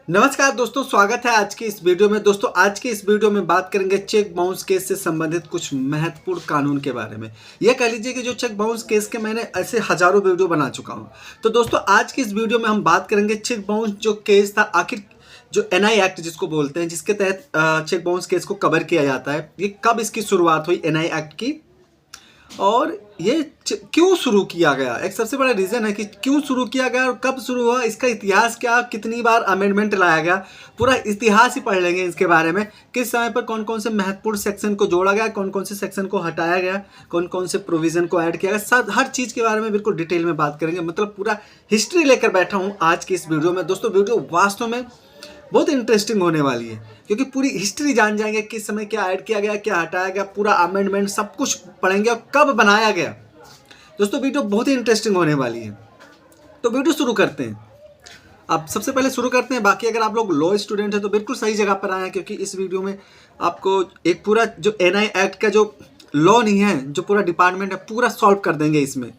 नमस्कार दोस्तों, स्वागत है आज की इस वीडियो में। दोस्तों आज की इस वीडियो में बात करेंगे चेक बाउंस केस से संबंधित कुछ महत्वपूर्ण कानून के बारे में। यह कह लीजिए कि जो चेक बाउंस केस के मैंने ऐसे हजारों वीडियो बना चुका हूं। तो दोस्तों आज की इस वीडियो में हम बात करेंगे चेक बाउंस जो केस था, आखिर जो एनआई एक्ट जिसको बोलते हैं, जिसके तहत चेक बाउंस केस को कवर किया जाता है, ये कब इसकी शुरुआत हुई एनआई एक्ट की, और ये क्यों शुरू किया गया। एक सबसे बड़ा रीज़न है कि क्यों शुरू किया गया और कब शुरू हुआ, इसका इतिहास क्या, कितनी बार अमेंडमेंट लाया गया, पूरा इतिहास ही पढ़ लेंगे इसके बारे में। किस समय पर कौन कौन से महत्वपूर्ण सेक्शन को जोड़ा गया, कौन कौन से सेक्शन को हटाया गया, कौन कौन से प्रोविज़न को ऐड किया गया, सब हर चीज़ के बारे में बिल्कुल डिटेल में बात करेंगे। मतलब पूरा हिस्ट्री लेकर बैठा हूँ आज की इस वीडियो में। दोस्तों वीडियो वास्तव में बहुत इंटरेस्टिंग होने वाली है, क्योंकि पूरी हिस्ट्री जान जाएंगे, किस समय क्या ऐड किया गया, क्या हटाया गया, पूरा अमेंडमेंट सब कुछ पढ़ेंगे और कब बनाया गया। दोस्तों वीडियो बहुत ही इंटरेस्टिंग होने वाली है, तो वीडियो शुरू करते हैं। अब सबसे पहले शुरू करते हैं, बाकी अगर आप लोग लॉ स्टूडेंट हैं तो बिल्कुल सही जगह पर आए हैं, क्योंकि इस वीडियो में आपको एक पूरा जो एनआई एक्ट का जो लॉ नहीं है, जो पूरा डिपार्टमेंट है, पूरा सॉल्व कर देंगे इसमें।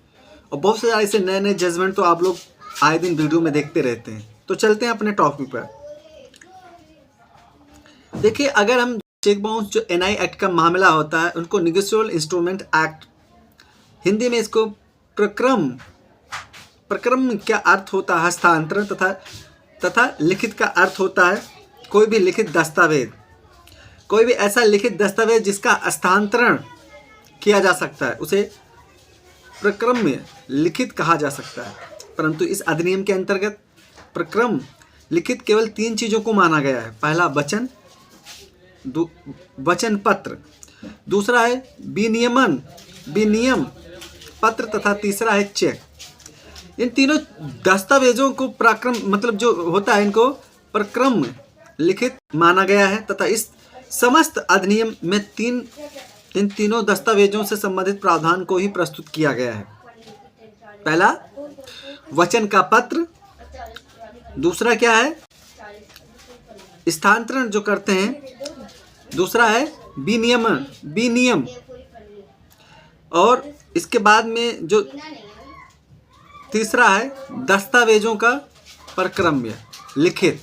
और बहुत से ऐसे नए नए जजमेंट तो आप लोग आए दिन वीडियो में देखते रहते हैं। तो चलते हैं अपने टॉपिक पर। देखिए, अगर हम चेक बाउंस जो एनआई एक्ट का मामला होता है, उनको निगोशिएबल इंस्ट्रूमेंट एक्ट, हिंदी में इसको प्रक्रम क्या अर्थ होता है, हस्तांतरण तथा लिखित का अर्थ होता है कोई भी लिखित दस्तावेज, कोई भी ऐसा लिखित दस्तावेज जिसका हस्तांतरण किया जा सकता है, उसे प्रक्रम में लिखित कहा जा सकता है। परंतु इस अधिनियम के अंतर्गत प्रक्रम लिखित केवल 3 चीज़ों को माना गया है। पहला वचन पत्र, दूसरा है विनियम पत्र तथा तीसरा है चेक। इन तीनों दस्तावेजों को प्रक्रम मतलब जो होता है, इनको प्रक्रम लिखित माना गया है तथा इस समस्त अधिनियम में इन तीनों दस्तावेजों से संबंधित प्रावधान को ही प्रस्तुत किया गया है। पहला वचन का पत्र, दूसरा क्या है स्थानांतरण जो करते हैं, दूसरा है विनियम, और इसके बाद में जो तीसरा है दस्तावेजों का प्रक्रम्य लिखित।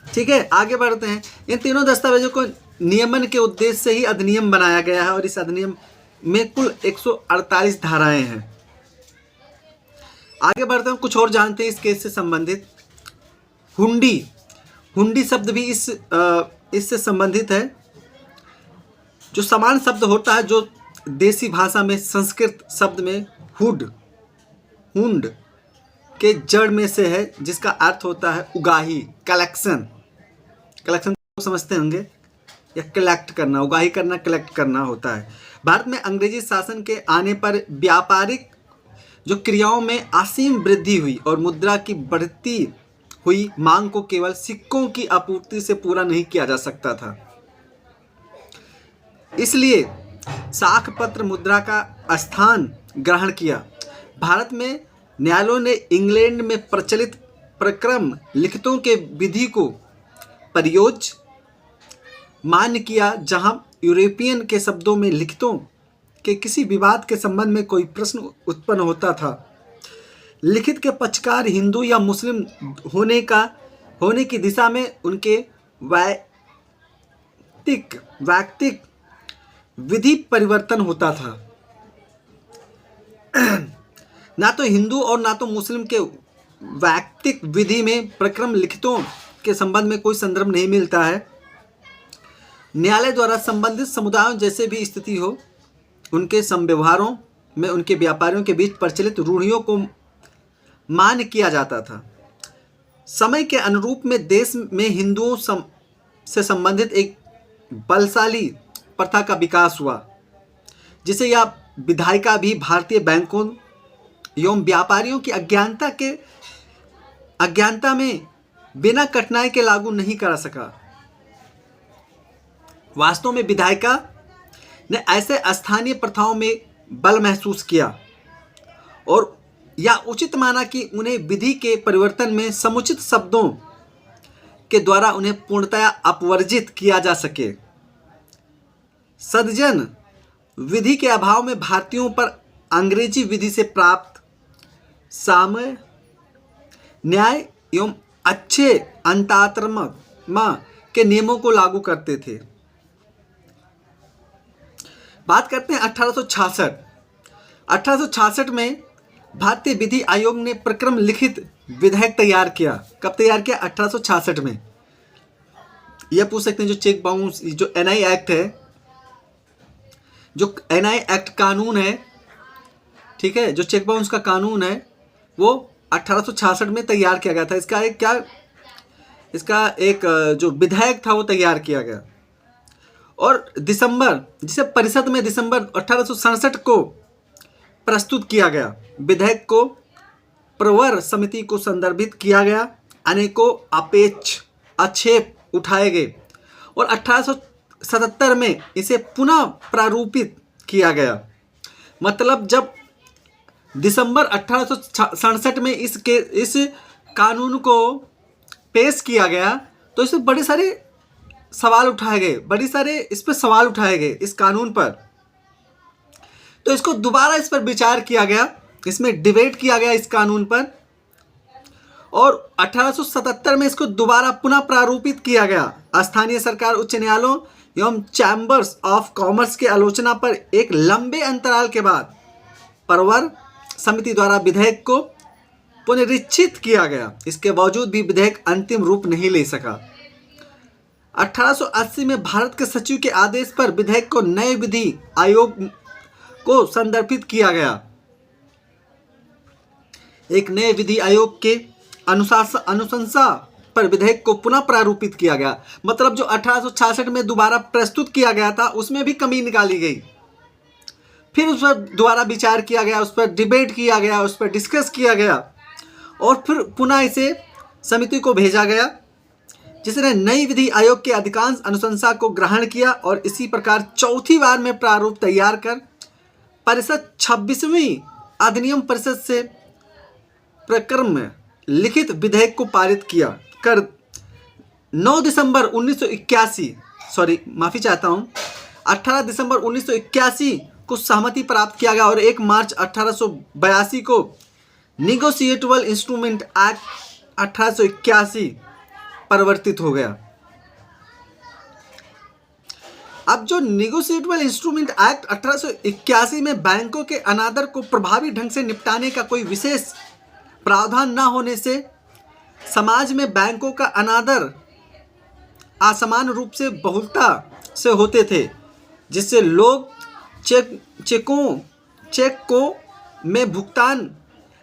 ठीक है, आगे बढ़ते हैं। इन तीनों दस्तावेजों को नियमन के उद्देश्य से ही अधिनियम बनाया गया है, और इस अधिनियम में कुल 148 धाराएं हैं। आगे बढ़ते हैं, कुछ और जानते हैं इस केस से संबंधित। हुंडी शब्द भी इससे संबंधित है। जो समान शब्द होता है, जो देसी भाषा में संस्कृत शब्द में हुंड के जड़ में से है, जिसका अर्थ होता है उगाही, कलेक्शन तो समझते होंगे, या कलेक्ट करना, उगाही करना, कलेक्ट करना होता है। भारत में अंग्रेजी शासन के आने पर व्यापारिक जो क्रियाओं में असीम वृद्धि हुई और मुद्रा की बढ़ती हुई मांग को केवल सिक्कों की आपूर्ति से पूरा नहीं किया जा सकता था। इसलिए साख पत्र मुद्रा का स्थान ग्रहण किया। भारत में न्यायालयों ने इंग्लैंड में प्रचलित प्रक्रम लिखितों के विधि को प्रयोज्य मान्य किया, जहां यूरोपियन के शब्दों में लिखितों के किसी विवाद के संबंध में कोई प्रश्न उत्पन्न होता था। लिखित के पक्षकार हिंदू या मुस्लिम होने की दिशा में उनके वैयक्तिक विधि परिवर्तन होता था। ना तो हिंदू और ना तो मुस्लिम के वैयक्तिक विधि में प्रक्रम लिखितों के संबंध में कोई संदर्भ नहीं मिलता है। न्यायालय द्वारा संबंधित समुदायों जैसे भी स्थिति हो, उनके समव्यवहारों में उनके व्यापारियों के बीच प्रचलित रूढ़ियों को मान्य किया जाता था। समय के अनुरूप में देश में हिंदुओं से संबंधित एक बलशाली प्रथा का विकास हुआ, जिसे यह विधायिका भी भारतीय बैंकों एवं व्यापारियों की अज्ञानता में बिना कठिनाई के लागू नहीं करा सका। वास्तव में विधायिका ने ऐसे स्थानीय प्रथाओं में बल महसूस किया और या उचित माना कि उन्हें विधि के परिवर्तन में समुचित शब्दों के द्वारा उन्हें पूर्णतया अपवर्जित किया जा सके। सदजन विधि के अभाव में भारतीयों पर अंग्रेजी विधि से प्राप्त साम्य, न्याय एवं अच्छे अंतरात्मा के नियमों को लागू करते थे। बात करते हैं 1866। 1866 में भारतीय विधि आयोग ने प्रक्रम लिखित विधेयक तैयार किया। कब तैयार किया? 1866 में। यह पूछ सकते हैं जो चेक बाउंस, जो एनआई एक्ट है, जो एनआई एक्ट कानून है, ठीक है, जो चेक बाउंस का कानून है वो 1866 में तैयार किया गया था। इसका एक जो विधेयक था वो तैयार किया गया और जिसे परिषद में दिसंबर 1867 को प्रस्तुत किया गया। विधेयक को प्रवर समिति को संदर्भित किया गया, अनेकों आक्षेप उठाए गए और 1877 में इसे पुनः प्रारूपित किया गया। मतलब जब दिसंबर 1867 में इस कानून को पेश किया गया तो इसमें बड़े सारे सवाल उठाए गए, इस पर सवाल उठाए गए इस कानून पर। तो इसको दोबारा इस पर विचार किया गया, इसमें डिबेट किया गया इस कानून पर और 1877 में इसको दोबारा पुनः प्रारूपित किया गया। स्थानीय सरकार, उच्च न्यायालयों एवं चैम्बर्स ऑफ कॉमर्स के आलोचना पर एक लंबे अंतराल के बाद प्रवर समिति द्वारा विधेयक को पुनरीक्षित किया गया। इसके बावजूद भी विधेयक अंतिम रूप नहीं ले सका। 1880 में भारत के सचिव के आदेश पर विधेयक को नए विधि आयोग को संदर्भित किया गया। एक नए विधि आयोग के अनुशंसा पर विधेयक को पुनः प्रारूपित किया गया। मतलब जो 1866 में दोबारा प्रस्तुत किया गया था उसमें भी कमी निकाली गई, फिर उस पर दोबारा विचार किया गया, उस पर डिबेट किया गया, उस पर डिस्कस किया गया और फिर पुनः इसे समिति को भेजा गया जिसने नई विधि आयोग के अधिकांश अनुशंसा को ग्रहण किया और इसी प्रकार चौथी बार में प्रारूप तैयार कर परिषद 26वीं अधिनियम परिषद से प्रक्रम में लिखित विधेयक को पारित किया कर 9 दिसंबर 1981 18 दिसंबर 1981 को सहमति प्राप्त किया गया और 1 मार्च 1882 को निगोशिएबल इंस्ट्रूमेंट एक्ट 1881 परिवर्तित हो गया। अब जो निगोशिएबल इंस्ट्रूमेंट एक्ट 1881 में बैंकों के अनादर को प्रभावी ढंग से निपटाने का कोई विशेष प्रावधान न होने से समाज में बैंकों का अनादर असमान रूप से बहुलता से होते थे, जिससे लोग चेक को में भुगतान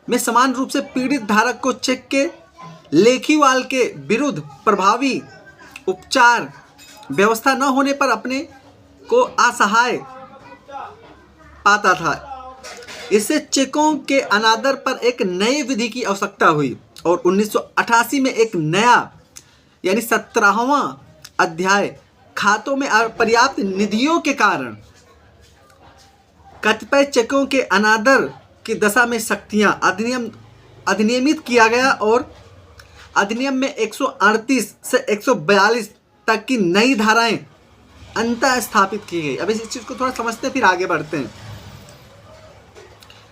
में समान रूप से पीड़ित धारक को चेक के लेखीवाल के विरुद्ध प्रभावी उपचार व्यवस्था न होने पर अपने को असहाय पाता था। इससे चेकों के अनादर पर एक नई विधि की आवश्यकता हुई और 1988 में एक नया यानी 17वां अध्याय खातों में पर्याप्त निधियों के कारण कतिपय चेकों के अनादर की दशा में शक्तियां अधिनियमित किया गया और अधिनियम में 138 से 142 तक की नई धाराएं अंतः स्थापित की गई। अब इस चीज़ को थोड़ा समझते हैं फिर आगे बढ़ते हैं।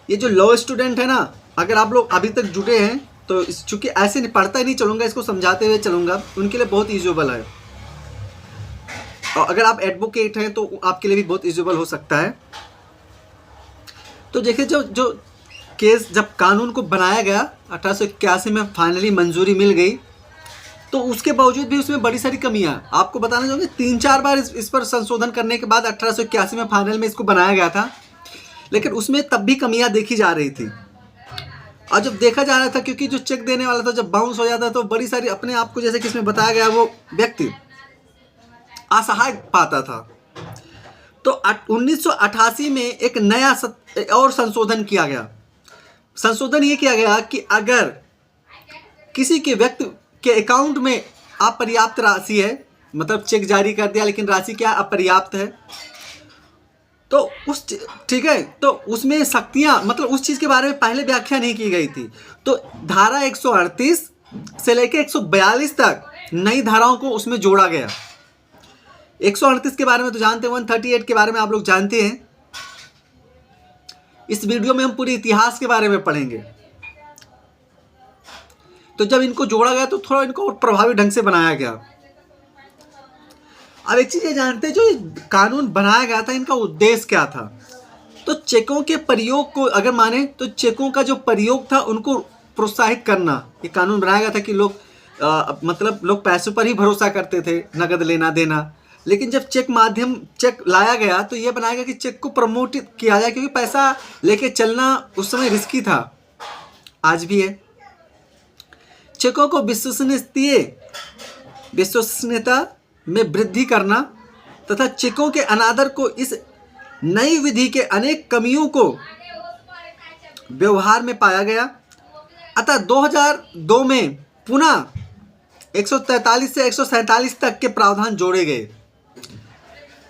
ये जो लॉ स्टूडेंट है ना, अगर आप लोग अभी तक जुड़े हैं तो चूंकि ऐसे नहीं पढ़ता ही नहीं चलूँगा, इसको समझाते हुए चलूँगा, उनके लिए बहुत यूजेबल है। और अगर आप एडवोकेट हैं तो आपके लिए भी बहुत यूजेबल हो सकता है। तो देखिए जो केस जब कानून को बनाया गया 1881 में फाइनली मंजूरी मिल गई, तो उसके बावजूद भी उसमें बड़ी सारी कमियां आपको बताना चाहूँगी। 3-4 बार इस पर संशोधन करने के बाद 1881 में फाइनल में इसको बनाया गया था, लेकिन उसमें तब भी कमियां देखी जा रही थी। और जब देखा जा रहा था, क्योंकि जो चेक देने वाला था जब बाउंस हो जाता तो बड़ी सारी अपने आप को, जैसे कि इसमें बताया गया, वो व्यक्ति असहाय पाता था। तो 1988 में एक नया और संशोधन किया गया। संशोधन ये किया गया कि अगर किसी के व्यक्ति के अकाउंट में अपर्याप्त राशि है, मतलब चेक जारी कर दिया लेकिन राशि क्या अपर्याप्त है, तो ठीक है, तो उसमें शक्तियां, मतलब उस चीज़ के बारे में पहले व्याख्या नहीं की गई थी। तो धारा 138 से लेकर 142 तक नई धाराओं को उसमें जोड़ा गया। 138 के बारे में तो जानते हैं, 138 के बारे में आप लोग जानते हैं। इस वीडियो में हम पूरे इतिहास के बारे में पढ़ेंगे। तो जब इनको जोड़ा गया तो थोड़ा इनको और प्रभावी ढंग से बनाया गया। अब एक चीज़ ये जानते हैं, जो कानून बनाया गया था इनका उद्देश्य क्या था। तो चेकों के प्रयोग को अगर माने तो चेकों का जो प्रयोग था उनको प्रोत्साहित करना, ये कानून बनाया गया था कि लोग मतलब लोग पैसों पर ही भरोसा करते थे, नगद लेना देना। लेकिन जब चेक लाया गया तो ये बनाया गया कि चेक को प्रमोट किया जाए, क्योंकि पैसा लेके चलना उस समय रिस्की था, आज भी है। चेकों को विश्वसनीयता में वृद्धि करना तथा चेकों के अनादर को इस नई विधि के अनेक कमियों को व्यवहार में पाया गया। अतः 2002 में पुनः 143 से 147 तक के प्रावधान जोड़े गए।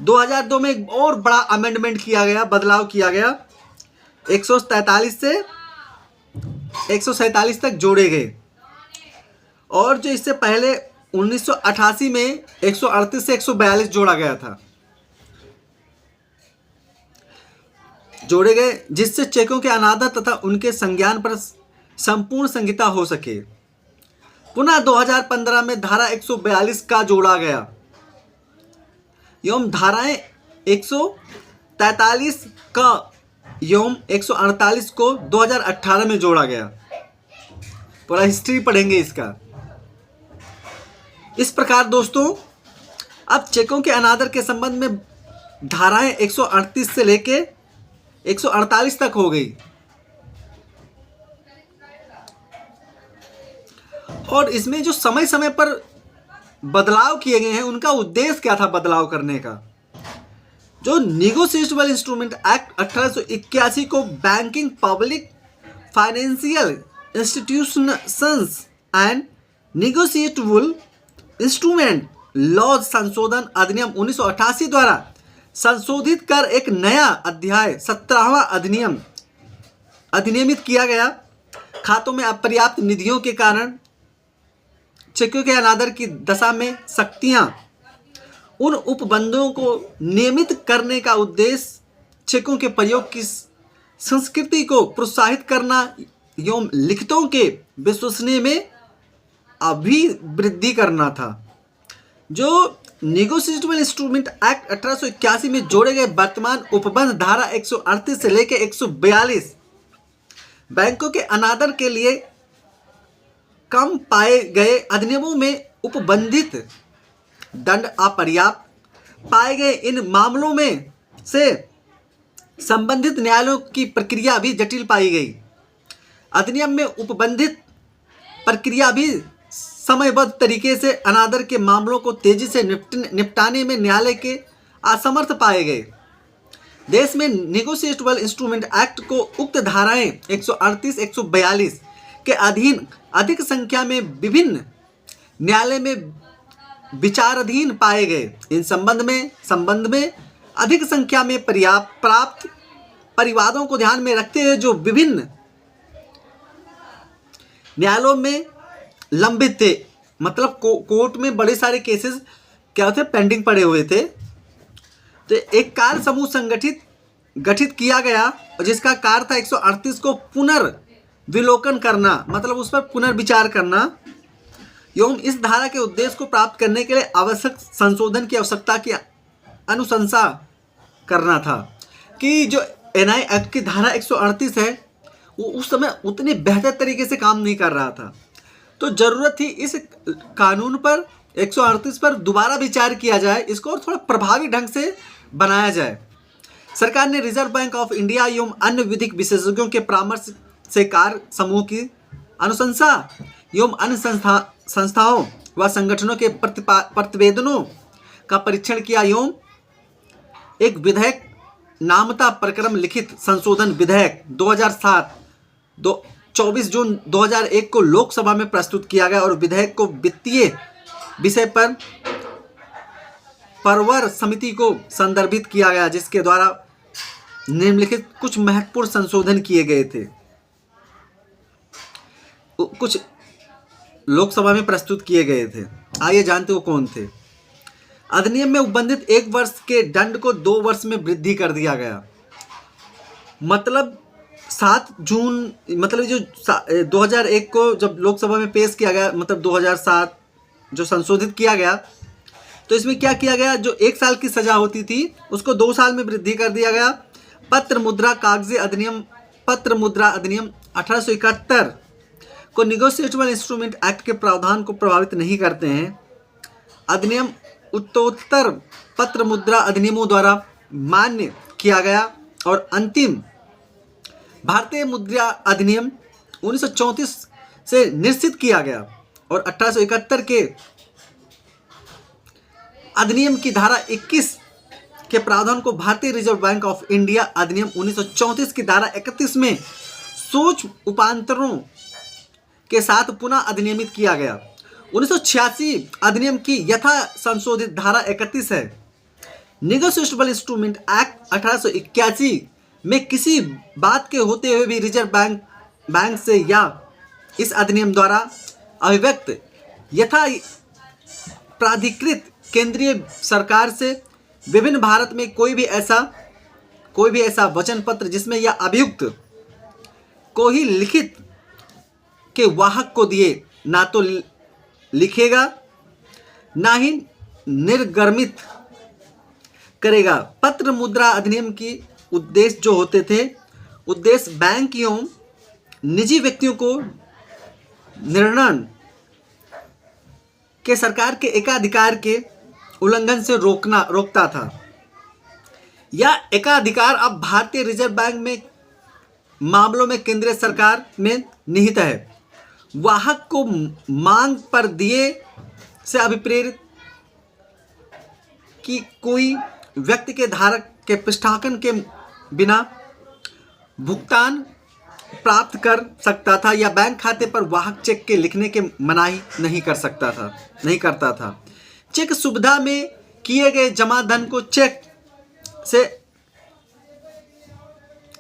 2002 में एक और बड़ा अमेंडमेंट किया गया, बदलाव किया गया, 143 से 147 तक जोड़े गए। और जो इससे पहले 1988 में 138 से 142 जोड़ा गया था, जोड़े गए, जिससे चेकों के अनादर तथा उनके संज्ञान पर संपूर्ण संहिता हो सके। पुनः 2015 में धारा 142 का जोड़ा गया एवं धाराएं 143 का एवं 148 को 2018 में जोड़ा गया। पूरा हिस्ट्री पढ़ेंगे इसका। इस प्रकार दोस्तों अब चेकों के अनादर के संबंध में धाराएं 138 से लेके 148 तक हो गई। और इसमें जो समय समय पर बदलाव किए गए हैं उनका उद्देश्य क्या था बदलाव करने का। जो निगोशिएबल इंस्ट्रूमेंट एक्ट 1881 को banking, public financial institutions and negotiable instrument laws संशोधन अधिनियम 1988 द्वारा संशोधित कर एक नया अध्याय 17वां अधिनियमित किया गया। खातों में अपर्याप्त निधियों के कारण चेकों के अनादर की दशा में शक्तियां उन उपबंधों को नियमित करने का उद्देश्य चेकों के प्रयोग की संस्कृति को प्रोत्साहित करना एवं लिखितों के विश्वसनीय में अभिवृद्धि करना था। जो निगोशिएबल इंस्ट्रूमेंट एक्ट 1881 में जोड़े गए वर्तमान उपबंध धारा 138 से लेकर 142 बैंकों के अनादर के लिए कम पाए गए अधिनियमों में उपबंधित दंड अपर्याप्त पाए गए। इन मामलों में से संबंधित न्यायालयों की प्रक्रिया भी जटिल पाई गई। अधिनियम में उपबंधित प्रक्रिया भी समयबद्ध तरीके से अनादर के मामलों को तेजी से निपटाने में न्यायालय के असमर्थ पाए गए। देश में निगोशिएबल इंस्ट्रूमेंट एक्ट को उक्त धाराएं 138, 142 के अधीन अधिक संख्या में विभिन्न न्यायालय में विचाराधीन पाए गए। इन संबंध में अधिक संख्या में प्राप्त परिवादों को ध्यान में रखते हुए जो विभिन्न न्यायालयों में लंबित थे, मतलब कोर्ट में बड़े सारे केसेस क्या थे, पेंडिंग पड़े हुए थे। तो एक कार्य समूह गठित किया गया और जिसका कार्य था 138 को पुनर्विलोकन करना, मतलब उस पर पुनर्विचार करना एवं इस धारा के उद्देश्य को प्राप्त करने के लिए आवश्यक संशोधन की आवश्यकता की अनुशंसा करना था। कि जो एनआई एक्ट की धारा 138 है वो उस समय उतनी बेहतर तरीके से काम नहीं कर रहा था, तो ज़रूरत थी इस कानून पर 138 पर दोबारा विचार किया जाए, इसको और थोड़ा प्रभावी ढंग से बनाया जाए। सरकार ने रिजर्व बैंक ऑफ इंडिया एवं अन्य विधिक विशेषज्ञों के परामर्श से कार्य समूह की अनुशंसा एवं अन्य संस्थाओं व संगठनों के प्रतिवेदनों का परीक्षण किया एवं एक विधेयक नामता प्रक्रम लिखित संशोधन विधेयक 2007 24 जून 2001 को लोकसभा में प्रस्तुत किया गया और विधेयक को वित्तीय विषय पर परवर समिति को संदर्भित किया गया, जिसके द्वारा निम्नलिखित कुछ महत्वपूर्ण संशोधन किए गए थे। कुछ लोकसभा में प्रस्तुत किए गए थे, आइए जानते हो कौन थे। अधिनियम में उपबंधित 1 वर्ष के दंड को 2 वर्ष में वृद्धि कर दिया गया। मतलब 7 जून मतलब जो 2001 को जब लोकसभा में पेश किया गया, मतलब 2007 जो संशोधित किया गया, तो इसमें क्या किया गया, जो 1 साल की सजा होती थी उसको 2 साल में वृद्धि कर दिया गया। पत्र मुद्रा अधिनियम 1871 को निगोशिएबल इंस्ट्रूमेंट एक्ट के प्रावधान को प्रभावित नहीं करते हैं। अधिनियम उत्तरोत्तर पत्र मुद्रा अधिनियमों द्वारा मान्य किया गया और अंतिम भारतीय मुद्रा अधिनियम 1934 से निश्चित किया गया और 1871 के अधिनियम की धारा 21 के प्रावधान को भारतीय रिजर्व बैंक ऑफ इंडिया अधिनियम 1934 की धारा 31 में सूक्ष्म उपांतरों के साथ पुनः अधिनियमित किया गया। 1986 अधिनियम की यथा संशोधित धारा 31 है। निगोशिएबल इंस्ट्रूमेंट एक्ट 1881 में किसी बात के होते हुए भी रिजर्व बैंक से या इस अधिनियम द्वारा अभिव्यक्त यथा प्राधिकृत केंद्रीय सरकार से विभिन्न भारत में कोई भी ऐसा वचन पत्र जिसमें यह अभियुक्त को ही लिखित के वाहक को दिए ना तो लिखेगा ना ही निर्गमित करेगा। पत्र मुद्रा अधिनियम की उद्देश्य जो होते थे, उद्देश्य बैंक एवं निजी व्यक्तियों को निर्णय के सरकार के एकाधिकार के उल्लंघन से रोकता था। यह एकाधिकार अब भारतीय रिजर्व बैंक में मामलों में केंद्रीय सरकार में निहित है। वाहक को मांग पर दिए से अभिप्रेरित कि कोई व्यक्ति के धारक के पृष्ठांकन के बिना भुगतान प्राप्त कर सकता था या बैंक खाते पर वाहक चेक के लिखने के मनाही नहीं करता था। चेक सुविधा में किए गए जमा धन को चेक से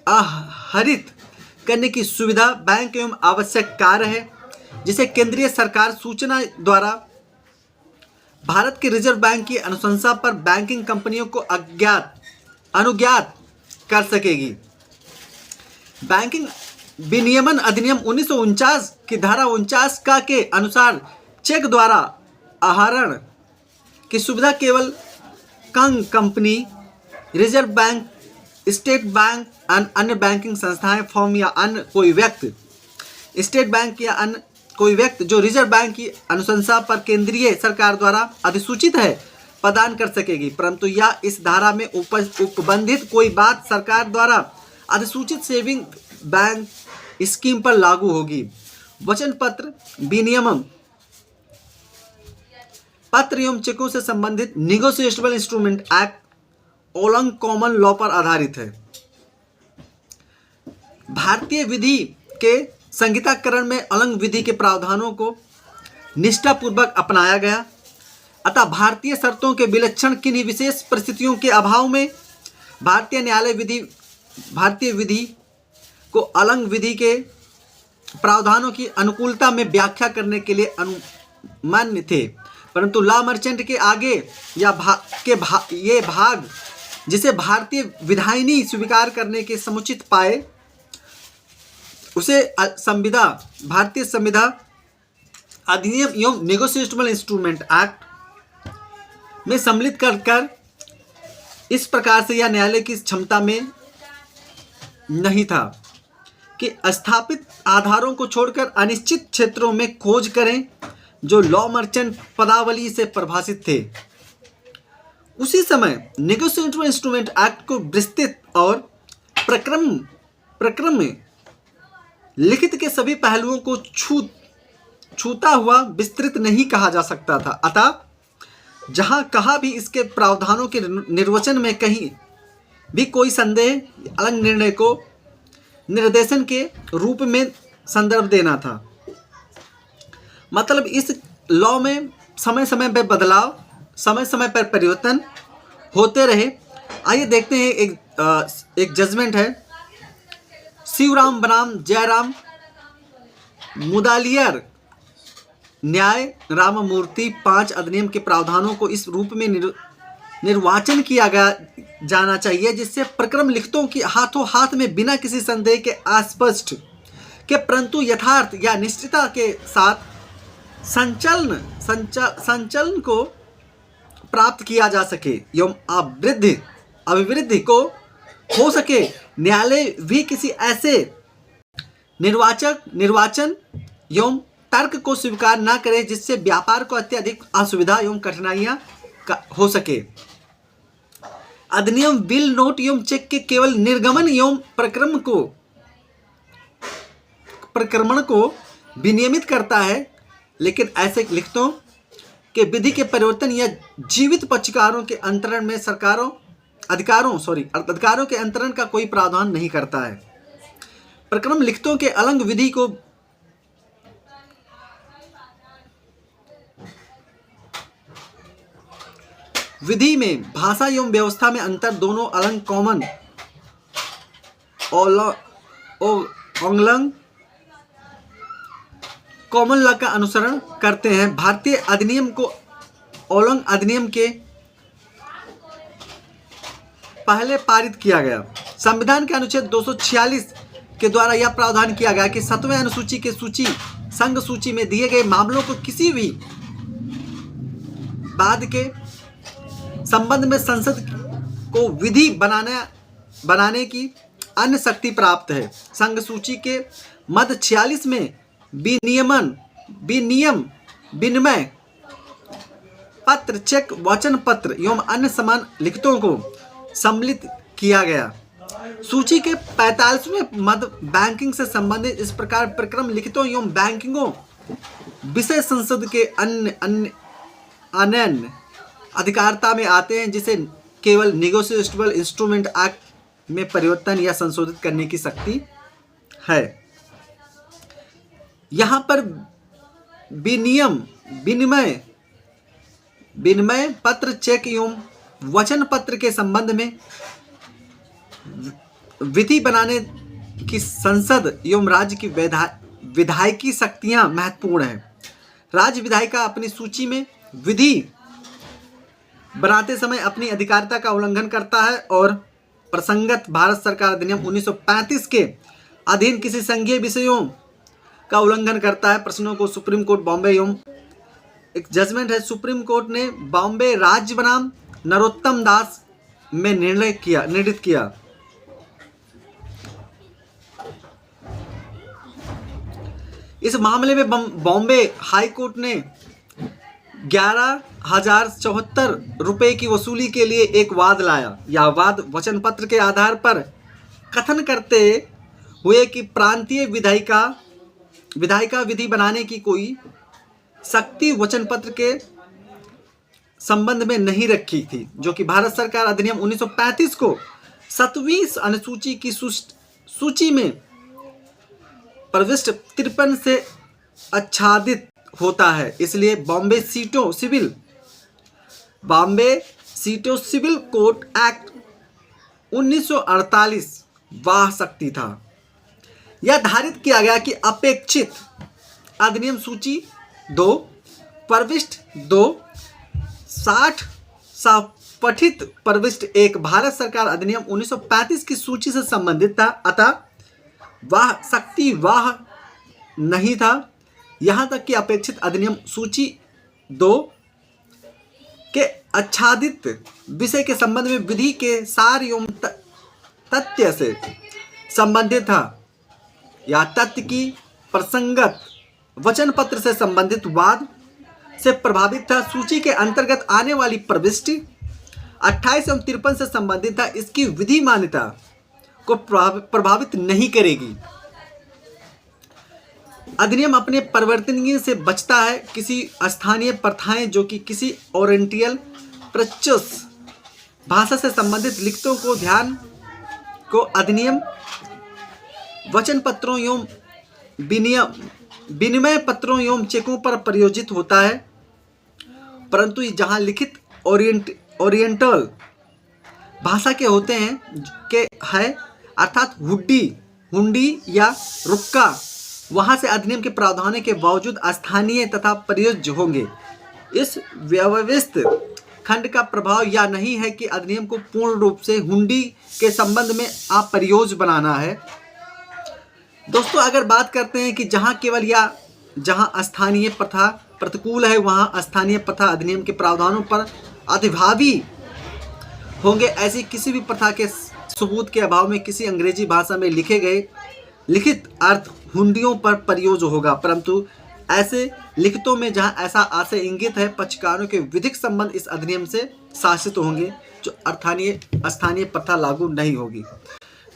आहरित करने की सुविधा बैंक एवं आवश्यक कार्य है जिसे केंद्रीय सरकार सूचना द्वारा भारत के रिजर्व बैंक की अनुशंसा पर बैंकिंग कंपनियों को अनुज्ञात कर सकेगी। बैंकिंग विनियमन अधिनियम 1949 की धारा 49 का के अनुसार चेक द्वारा आहरण की सुविधा केवल company, reserve bank, state bank, अन्य बैंकिंग संस्थाएं, फर्म या अन्य कोई व्यक्ति, स्टेट बैंक या अन्य कोई व्यक्ति जो रिजर्व बैंक की अनुशंसा पर केंद्रीय सरकार द्वारा अधिसूचित है प्रदान कर सकेगी। परंतु यह इस धारा में उपबंधित कोई बात सरकार द्वारा अधिसूचित सेविंग बैंक स्कीम पर लागू होगी। वचन पत्र विनियमन पत्र एवं चेकों से संबंधित negotiable instrument act oolong common law पर आधारित है। भारतीय विधि के संहिताकरण में अलंग विधि के प्रावधानों को निष्ठापूर्वक अपनाया गया। अतः भारतीय शर्तों के विलक्षण किन्हीं विशेष परिस्थितियों के अभाव में भारतीय विधि को अलंग विधि के प्रावधानों की अनुकूलता में व्याख्या करने के लिए अनुमान्य थे। परंतु लॉ मर्चेंट के आगे ये भाग जिसे भारतीय विधायिनी स्वीकार करने के समुचित पाए उसे भारतीय संविधा अधिनियम एवं निगोशिएबल इंस्ट्रूमेंट एक्ट में सम्मिलित कर इस प्रकार से यह न्यायालय की क्षमता में नहीं था कि स्थापित आधारों को छोड़कर अनिश्चित क्षेत्रों में खोज करें जो लॉ मर्चेंट पदावली से परिभाषित थे। उसी समय निगोशिएबल इंस्ट्रूमेंट एक्ट को विस्तृत और प्रक्रम में लिखित के सभी पहलुओं को छूता हुआ विस्तृत नहीं कहा जा सकता था। अतः जहां कहा भी इसके प्रावधानों के निर्वचन में कहीं भी कोई संदेह अलग निर्णय को निर्देशन के रूप में संदर्भ देना था। मतलब इस लॉ में समय समय पर बदलाव, समय समय पर परिवर्तन होते रहे। आइए देखते हैं एक जजमेंट है शिवराम बनाम जयराम मुदालियर न्याय राममूर्ति 5 अधिनियम के प्रावधानों को इस रूप में निर्वाचन किया गया जाना चाहिए, जिससे प्रक्रम लिखितों की हाथों हाथ में बिना किसी संदेह के अस्पष्ट के परंतु यथार्थ या निश्चितता के साथ संचलन को प्राप्त किया जा सके एवं अभिवृद्धि को हो सके। न्यायालय भी किसी ऐसे निर्वाचन एवं तर्क को स्वीकार न करे जिससे व्यापार को अत्यधिक असुविधा एवं कठिनाइयां हो सके। अधिनियम बिल नोट एवं चेक के केवल निर्गमन एवं प्रक्रमण को विनियमित करता है, लेकिन ऐसे लिखतों के विधि के परिवर्तन या जीवित पक्षकारों के अंतरण में अधिकारों के अंतरण का कोई प्रावधान नहीं करता है। प्रक्रम लिखतों के अलंग विधि को विधि में भाषा एवं व्यवस्था में अंतर दोनों अलंग कॉमन लॉ का अनुसरण करते हैं। भारतीय अधिनियम को ओलंग अधिनियम के पहले पारित किया गया। संविधान के अनुच्छेद 246 के द्वारा यह प्रावधान किया गया कि 7वें अनुसूची के संघ सूची में दिए गए मामलों को किसी भी बाद के संबंध में संसद को विधि बनाने की अन्य शक्ति प्राप्त है। संघ सूची के मध्य 46 में विनिमय पत्र, चेक, वचन पत्र एवं अन्य समान लिखितों को सम्मिलित किया गया। सूची के 45वें मध्य बैंकिंग से संबंधित इस प्रकार प्रक्रम लिखितों एवं बैंकिंगों विषय संसद के अन्य अधिकारिता में आते हैं, जिसे केवल नेगोशिएबल इंस्ट्रूमेंट एक्ट में परिवर्तन या संशोधित करने की शक्ति है। यहाँ पर विनिमय पत्र, चेक एवं वचन पत्र के संबंध में विधि बनाने की संसद एवं राज्य की विधायकी शक्तियां महत्वपूर्ण है। राज्य विधायिका अपनी सूची में विधि बनाते समय अपनी अधिकारिता का उल्लंघन करता है और प्रसंगत भारत सरकार अधिनियम 1935 के अधीन किसी संघीय विषयों का उल्लंघन करता है। प्रश्नों को सुप्रीम कोर्ट बॉम्बे एवं एक जजमेंट है, सुप्रीम कोर्ट ने बॉम्बे राज्य बनाम नरोत्तम दास में निर्णित किया। इस मामले में बॉम्बे हाई कोर्ट ने 11,074 रुपए की वसूली के लिए एक वाद लाया। यह वाद वचन पत्र के आधार पर कथन करते हुए कि प्रांतीय विधायिका विधि बनाने की कोई शक्ति वचन पत्र के संबंध में नहीं रखी थी, जो कि भारत सरकार अधिनियम 1935 को 7वीं अनुसूची की सूची में प्रविष्ट 53 से आच्छादित होता है। इसलिए बॉम्बे सीटों सिविल कोड एक्ट 1948 वाह शक्ति था। यह धारित किया गया कि अपेक्षित अधिनियम सूची 2 प्रविष्ट 2 60 पठित प्रविष्ट 1 भारत सरकार अधिनियम 1935 की सूची से संबंधित था, अतः वाह शक्ति वाह नहीं था। यहाँ तक कि अपेक्षित अधिनियम सूची 2 के आच्छादित विषय के संबंध में विधि के सार एवं तथ्य से संबंधित था या तथ्य की प्रसंगत वचन पत्र से संबंधित वाद से प्रभावित था। सूची के अंतर्गत आने वाली प्रविष्टि 28 एवं 53 से संबंधित था। इसकी विधि मान्यता को प्रभावित नहीं करेगी। अधिनियम अपने परिवर्तनीय से बचता है। किसी स्थानीय प्रथाएं जो कि किसी ओरिएंटल प्रत्युष भाषा से संबंधित लिखतों को अधिनियम वचन पत्रों एवं विनिमय पत्रों एवं चेकों पर प्रयोजित होता है, परंतु जहां लिखित ओरिएंटल भाषा के होते हैं अर्थात हुंडी या रुक्का, वहां से अधिनियम के प्रावधानों के बावजूद स्थानीय तथा प्रयोज्य होंगे। इस व्यवस्थित खंड का प्रभाव या नहीं है कि अधिनियम को पूर्ण रूप से हुंडी के संबंध में अप्रयोज्य बनाना है। दोस्तों अगर बात करते हैं कि जहां केवल या जहां स्थानीय प्रथा प्रतिकूल है वहां स्थानीय प्रथा अधिनियम के प्रावधानों पर अधिभावी होंगे, ऐसी किसी भी प्रथा के सबूत के अभाव में किसी अंग्रेजी भाषा में लिखे गए लिखित अर्थ हुंडियों पर प्रयोज्य होगा, परंतु ऐसे लिखितों में जहां ऐसा आशय इंगित है पक्षकारों के विधिक संबंध इस अधिनियम से शासित होंगे, जो स्थानीय प्रथा लागू नहीं होगी।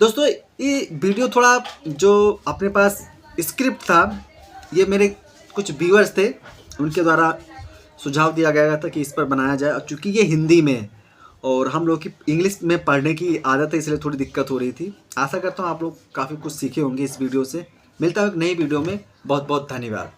दोस्तों ये वीडियो थोड़ा जो अपने पास स्क्रिप्ट था, ये मेरे कुछ व्यूअर्स थे, उनके द्वारा सुझाव दिया गया था कि इस पर बनाया जाए, और चूँकि ये हिंदी में है और हम लोग की इंग्लिश में पढ़ने की आदत है इसलिए थोड़ी दिक्कत हो रही थी। आशा करता हूँ आप लोग काफ़ी कुछ सीखे होंगे इस वीडियो से। मिलता हूँ एक नई वीडियो में। बहुत बहुत धन्यवाद।